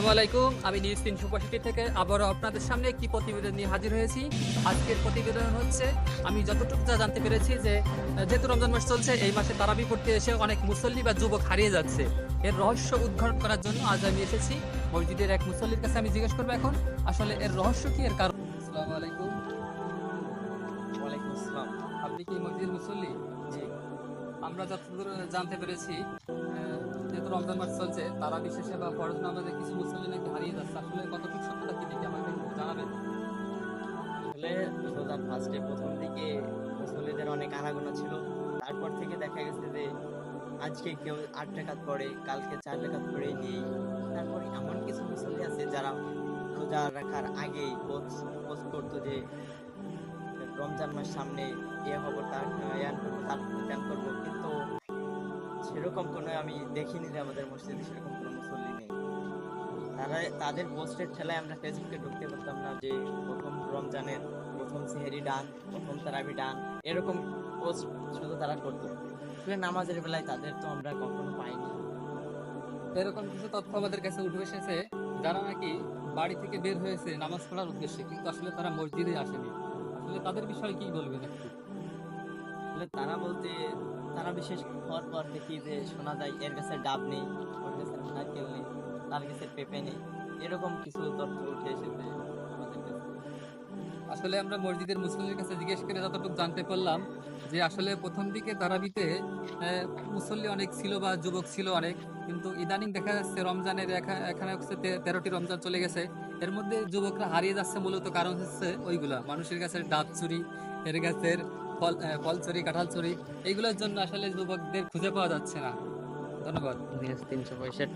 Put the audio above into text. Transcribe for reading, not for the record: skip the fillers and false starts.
আসসালামু আলাইকুম। আমি নিউজ 365 থেকে আবারও আপনাদের সামনে একটি প্রতিবেদন নিয়ে হাজির হয়েছি। আজকের প্রতিবেদন হচ্ছে, আমি যতটুকু যা জানতে পেরেছি যে যেহেতু রমজান মাস চলছে, এই মাসে তারাবি পড়তে এসে অনেক মুসল্লি বা যুবক হারিয়ে যাচ্ছে। এর রহস্য উদ্ঘাটন করার জন্য আজ আমি এসেছি মসজিদের এক মুসল্লির কাছে। আমি জিজ্ঞেস করবো এখন আসলে এর রহস্য কি, এর কারণ। আসসালামু আলাইকুম। ওয়ালাইকুম আসসালাম। আপনি কি মসজিদের মুসল্লি? জি, আমরা যতদূর জানতে পেরেছি, যেহেতু রমজান মাস চলছে, তারা বিশেষে বা ফরজ নামাজে কিছু মুসল্লি নাকি হারিয়ে যাচ্ছে। আসলে কতটুকু সত্যতা কি দেখি আমাকে একটু জানাবেন। আসলে রোজার প্রথম দিকে মুসল্লিদের অনেক আনাগোনা ছিল। তারপর থেকে দেখা গেছে যে আজকে কেউ ৮ রাকাত পড়ে, কালকে ৪ রাকাত পড়েই নেই। তারপর এমন কিছু মুসল্লি আছে যারা রোজা রাখার আগেই পোস্ট করতো যে রমজান মাস সামনে হবো, তার ইয়ান করবো, তার ত্যান করবো, কিন্তু সেরকম কোনো আমি দেখিনি যে আমাদের মসজিদে সেরকম কোনো মুসল্লি নেই। তাদের পোস্টের ঠেলায় আমরা ফেসবুকে ঢুকতে পারতাম না যে প্রথম রমজানের প্রথম সেহেরি ডান, প্রথম তারাবি ডান, এরকম পোস্ট শুধু তারা করতো। আসলে নামাজের বেলায় তাদের তো আমরা কখনো পাইনি। এরকম কিছু তথ্য আমাদের কাছে উঠে এসেছে, যারা নাকি বাড়ি থেকে বের হয়েছে নামাজ পড়ার উদ্দেশ্যে, কিন্তু আসলে তারা মসজিদে আসেনি। আসলে তাদের বিষয়ে কি বলবেন একটু? আসলে তারা বলতে, তারা বিশেষ হওয়ার পর দেখি যে শোনা যায় এর কাছে ডাব নেই, ওর কাছে নারকেল নেই, তার কাছে পেঁপে নেই, এরকম কিছু তথ্য উঠে এসেছে আমাদের কাছে। আসলে আমরা মসজিদের মুসল্লির কাছে জিজ্ঞেস করে যতটুকু জানতে পারলাম যে আসলে প্রথম দিকে তারাবিতে মুসল্লি অনেক ছিল বা যুবক ছিল অনেক, কিন্তু ইদানিং দেখা যাচ্ছে রমজানের এখানে হচ্ছে 13টি রমজান চলে গেছে, এর মধ্যে যুবকরা হারিয়ে যাচ্ছে। মূলত কারণ হচ্ছে ওইগুলা মানুষের কাছে ডাব চুরি, এর গাছের ফল চুরি, কাঁঠাল চুরি, এইগুলোর জন্য আসলে যুবকদের খুঁজে পাওয়া যাচ্ছে না। ধন্যবাদ। নিউজ 365